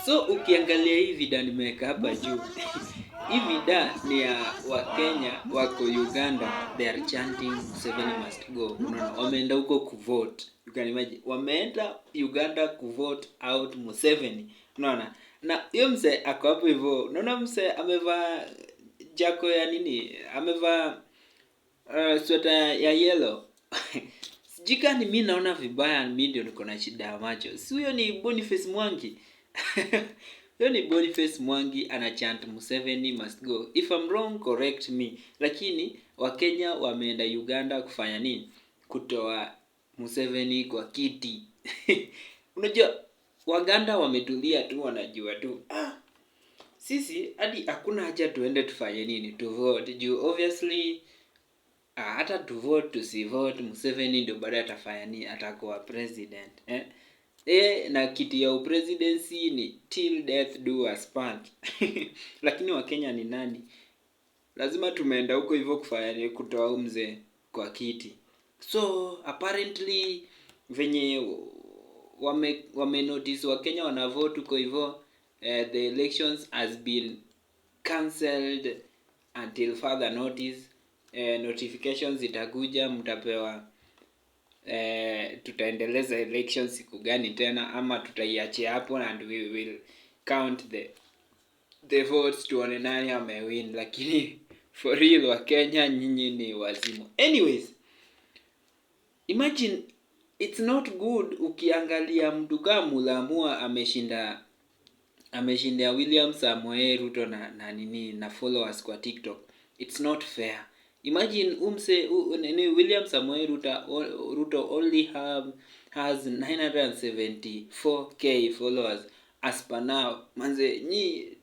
So ukiangalia hii vida nimeweka hapa juu. Hii vida ni ya Wakenya wako Uganda, they are chanting Museveni must go. Unaona, wameenda huko kuvote. You can imagine. Wameenda Uganda kuvote out Museveni. Unaona? Na hiyo mse ako hapo hivyo. Unaona mse amevaa jako ya nini? Amevaa sweater ya yellow. Sijui kama ni mimi naona vibaya, mimi ndio niko na shida ya macho. Si huyo ni Boniface Mwangi. Huyo ni Boniface Mwangi anachant Museveni must go. If I'm wrong, correct me. Lakini Wakenya wameenda Uganda kufanya nini? Kutoa Museveni kwa kiti. Unajua Waganda wametulia tu, wanajua tu. Sisi hadi hakuna haja tuende tufanye nini? To vote. Juu obviously hata to vote tusivote, Museveni ndio baada atafanya nini? Atakuwa president. Na kiti ya upresidency ni till death do us part. Lakini Wakenya ni nani? Lazima tumeenda huko hivyo kufanya nini? Kutoa mzee kwa kiti. So apparently venye wame notice Wakenya wana vote huko hivyo, the elections has been cancelled until further notice. Notifications itakuja, mtapewa tutaendeleza elections siku gani tena, ama tutaiachia hapo and we will count the votes tuone nani amewin. Lakini for real Wakenya nyinyi ni wazimu. Anyways, imagine it's not good ukiangalia mtu kama Mulamua ameshinda William Samoei Ruto na followers kwa TikTok. It's not fair. Imagine William Samoei Ruto only has 974k followers as per now. Manze,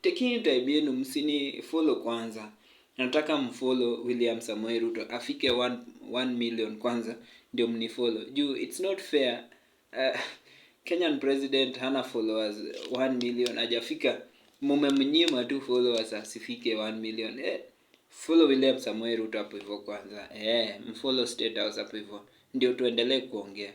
taking time yenu msini follow kwanza. Nataka mfollow William Samoei Ruto afike 1 million kwanza ndio mnifollow. Juu it's not fair. Kenyan president hana followers 1 million, hajafika, mmemnyima tu followers asifike 1 million. Follow William Samoei Ruto hapo hivyo kwanza. Mfollow State House hapo hivyo ndio tuendelee kuongea.